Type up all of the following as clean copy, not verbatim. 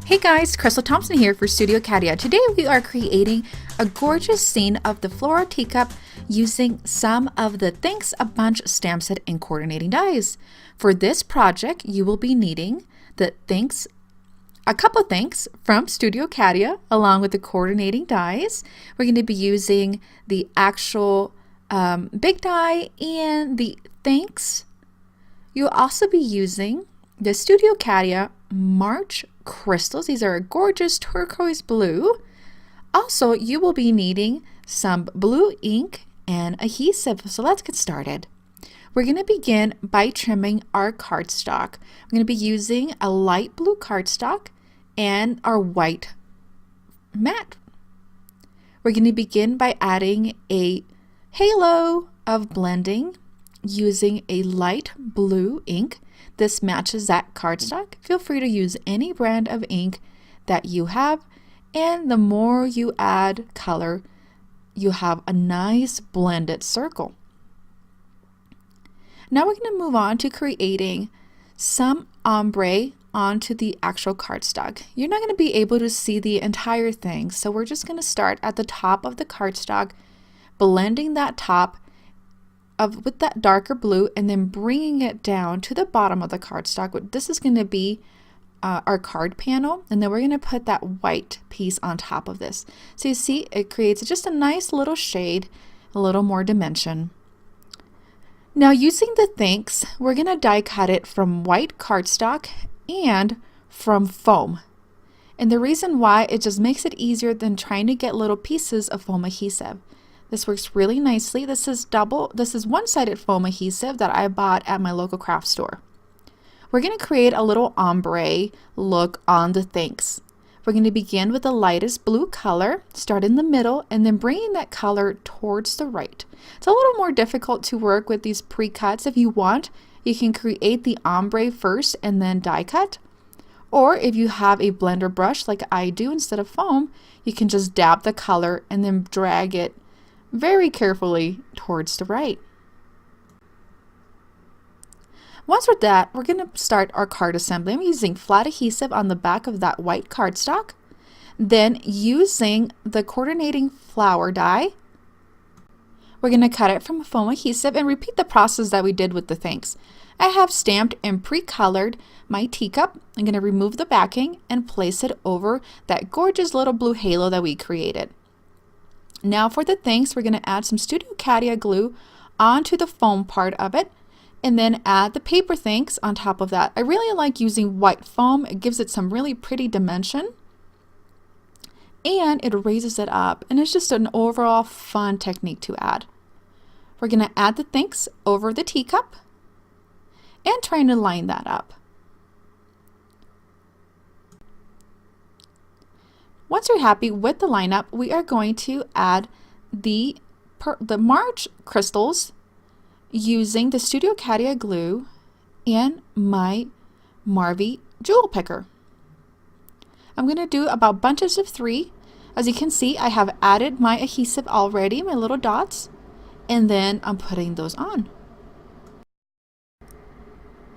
Hey guys, Crystal Thompson here for Studio Katia. Today we are creating a gorgeous scene of the floral teacup using some of the Thanks a Bunch stamp set and coordinating dies. For this project, you will be needing a couple of thanks from Studio Katia along with the coordinating dies. We're going to be using the actual big die and the thanks. You'll also be using the Studio Katia March crystals. These are a gorgeous turquoise blue. Also, you will be needing some blue ink and adhesive. So let's get started. We're going to begin by trimming our cardstock. I'm going to be using a light blue cardstock and our white mat. We're going to begin by adding a halo of blending using a light blue ink. This matches that cardstock. Feel free to use any brand of ink that you have, and the more you add color, you have a nice blended circle. Now we're going to move on to creating some ombre onto the actual cardstock. You're not going to be able to see the entire thing, so we're just going to start at the top of the cardstock, blending that top with that darker blue and then bringing it down to the bottom of the cardstock. This is going to be our card panel, and then we're going to put that white piece on top of this. So you see it creates just a nice little shade, a little more dimension. Now using the thanks, we're going to die cut it from white cardstock and from foam. And the reason why, it just makes it easier than trying to get little pieces of foam adhesive. This works really nicely. This is one-sided foam adhesive that I bought at my local craft store. We're going to create a little ombre look on the thanks. We're going to begin with the lightest blue color, start in the middle, and then bringing that color towards the right. It's a little more difficult to work with these pre-cuts. If you want, you can create the ombre first and then die cut. Or if you have a blender brush like I do instead of foam, you can just dab the color and then drag it very carefully towards the right. Once we're done, we're going to start our card assembly. I'm using flat adhesive on the back of that white cardstock. Then using the coordinating flower die, we're going to cut it from foam adhesive and repeat the process that we did with the thanks. I have stamped and pre-colored my teacup. I'm going to remove the backing and place it over that gorgeous little blue halo that we created. Now for the thanks, we're going to add some Studio Katia glue onto the foam part of it, and then add the paper thanks on top of that. I really like using white foam. It gives it some really pretty dimension, and it raises it up, and it's just an overall fun technique to add. We're going to add the thanks over the teacup and trying to line that up. Once you're happy with the lineup, we are going to add the March crystals using the Studio Katia glue and my Marvy jewel picker. I'm going to do about bunches of 3. As you can see, I have added my adhesive already, my little dots, and then I'm putting those on.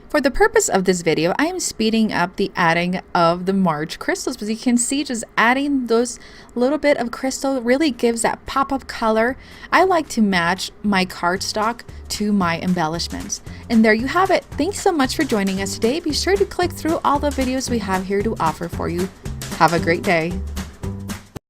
For the purpose of this video, I am speeding up the adding of the March crystals. As you can see, just adding those little bit of crystal really gives that pop-up color. I like to match my cardstock to my embellishments. And there you have it. Thanks so much for joining us today. Be sure to click through all the videos we have here to offer for you. Have a great day.